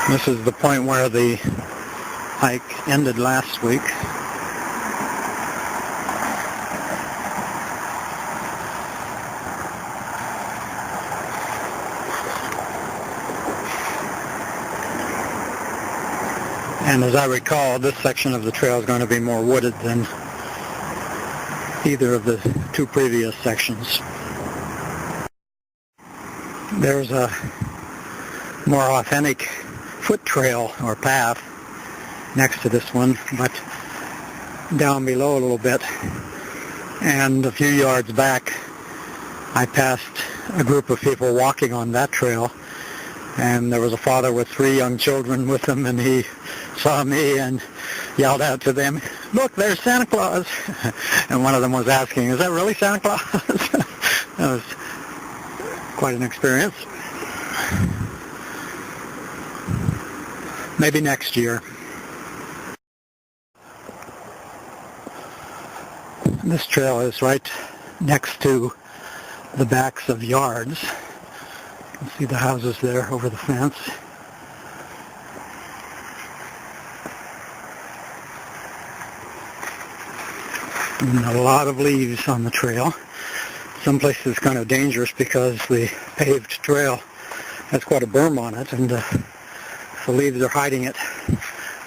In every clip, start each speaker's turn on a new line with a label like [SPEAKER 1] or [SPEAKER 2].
[SPEAKER 1] This is the point where the hike ended last week. And as I recall, this section of the trail is going to be more wooded than either of the two previous sections. There's a more authentic foot trail or path next to this one, but down below a little bit. And a few yards back, I passed a group of people walking on that trail, and there was a father with 3 young children with him, and he saw me and yelled out to them, "Look, there's Santa Claus." And one of them was asking, "Is that really Santa Claus?" That was quite an experience. Maybe next year. This trail is right next to the backs of yards. You can see the houses there over the fence. And a lot of leaves on the trail. Some places it's kind of dangerous because the paved trail has quite a berm on it, and if the leaves are hiding it,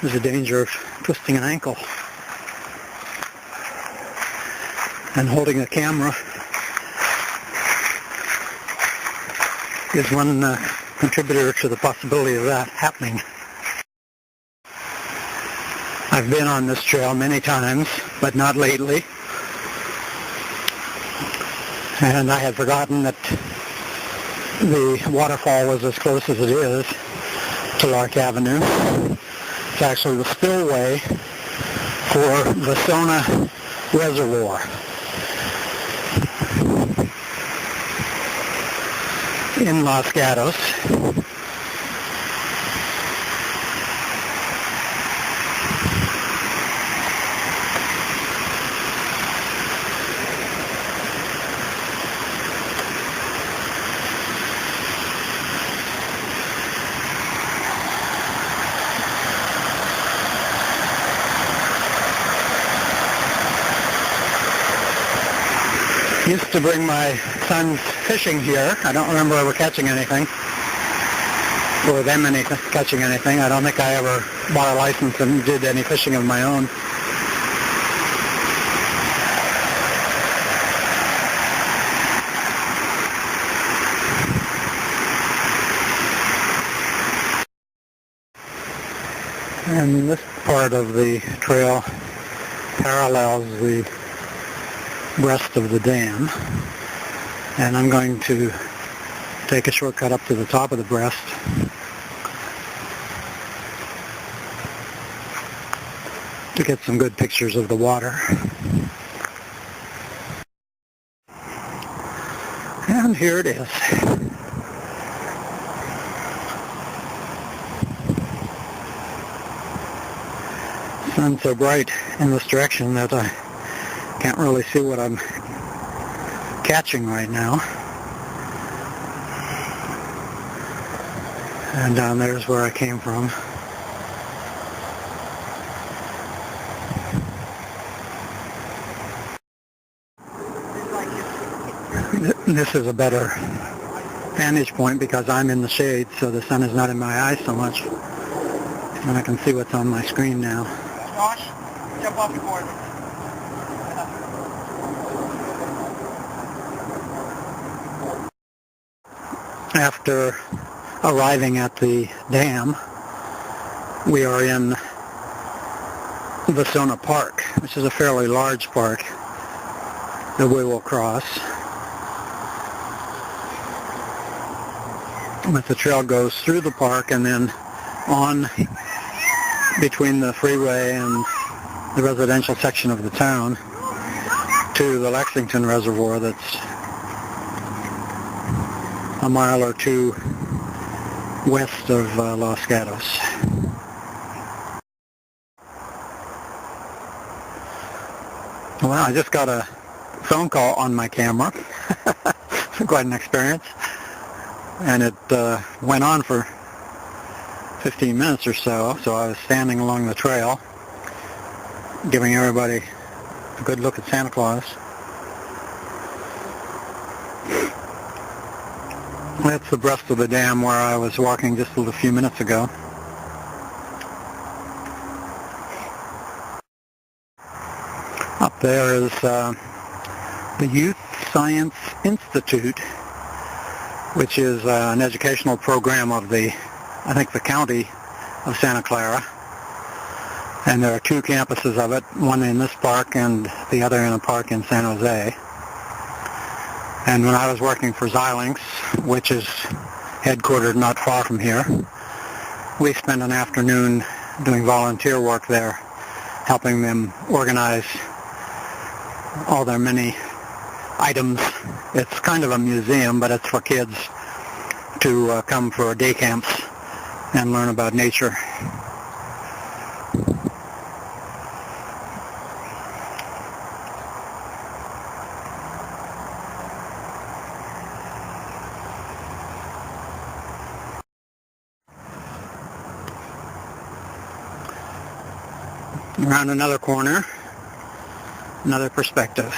[SPEAKER 1] there's a danger of twisting an ankle. And holding a camera is one contributor to the possibility of that happening. I've been on this trail many times, but not lately. And I had forgotten that the waterfall was as close as it is to Lark Avenue. It's actually the spillway for Vasona Reservoir in Los Gatos. Used to bring my sons fishing here. I don't remember ever catching anything, or them catching anything. I don't think I ever bought a license and did any fishing of my own. And this part of the trail parallels the breast of the dam, and I'm going to take a shortcut up to the top of the breast to get some good pictures of the water. And here it is. The sun's so bright in this direction that I can't really see what I'm catching right now. And down there is where I came from. This is a better vantage point because I'm in the shade, so the sun is not in my eyes so much. And I can see what's on my screen now.
[SPEAKER 2] Josh, jump off the board.
[SPEAKER 1] After arriving at the dam, we are in Vasona Park, which is a fairly large park that we will cross. But the trail goes through the park and then on between the freeway and the residential section of the town to the Lexington Reservoir that's a mile or two west of Los Gatos. Well, I just got a phone call on my camera. Quite an experience. And it went on for 15 minutes or so, so I was standing along the trail, giving everybody a good look at Santa Claus. That's the breast of the dam where I was walking just a few minutes ago. Up there is the Youth Science Institute, which is an educational program of the county of Santa Clara. And there are two campuses of it, one in this park and the other in a park in San Jose. And when I was working for Xilinx, which is headquartered not far from here, we spent an afternoon doing volunteer work there, helping them organize all their many items. It's kind of a museum, but it's for kids to come for day camps and learn about nature. Around another corner, another perspective.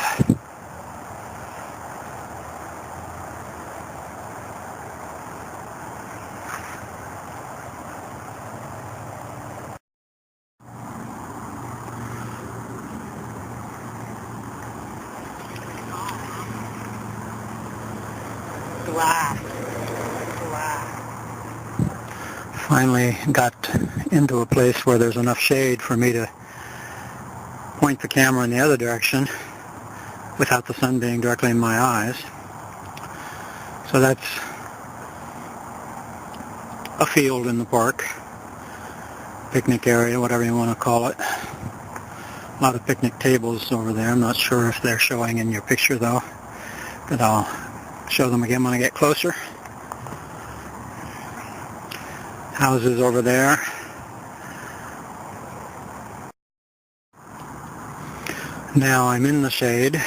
[SPEAKER 1] Finally got into a place where there's enough shade for me to point the camera in the other direction without the sun being directly in my eyes. So that's a field in the park, picnic area, whatever you want to call it. A lot of picnic tables over there. I'm not sure if they're showing in your picture though, but I'll show them again when I get closer. Houses over there. Now I'm in the shade, a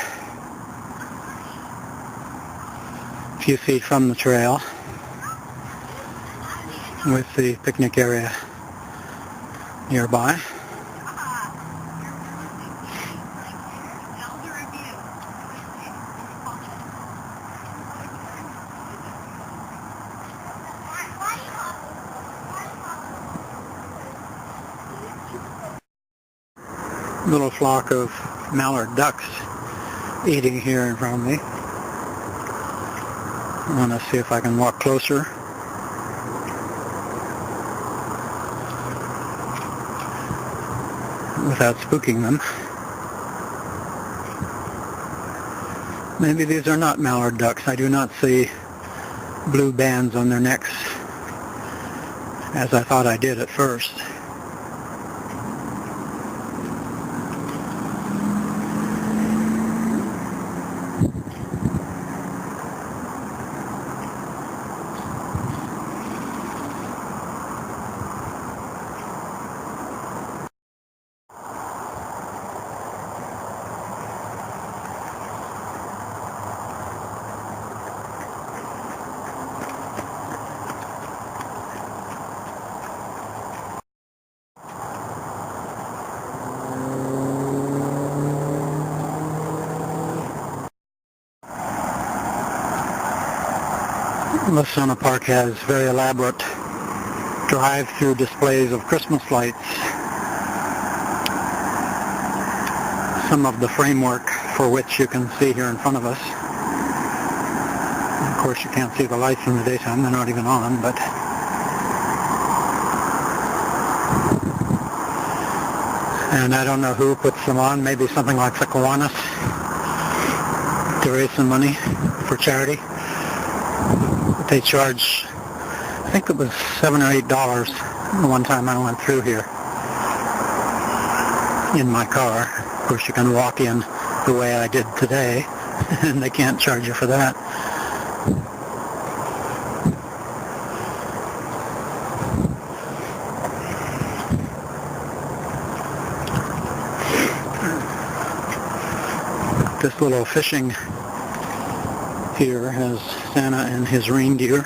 [SPEAKER 1] few feet from the trail, with the picnic area nearby. Little flock of mallard ducks eating here in front of me. I want to see if I can walk closer. Without spooking them. Maybe these are not mallard ducks. I do not see blue bands on their necks, as I thought I did at first. Vasona Park has very elaborate drive-through displays of Christmas lights. Some of the framework for which you can see here in front of us. And of course you can't see the lights in the daytime, they're not even on, but and I don't know who puts them on, maybe something like the Kiwanis to raise some money for charity. They charge, I think it was $7 or $8 the one time I went through here in my car. Of course you can walk in the way I did today and they can't charge you for that. This little fishing here has Santa and his reindeer.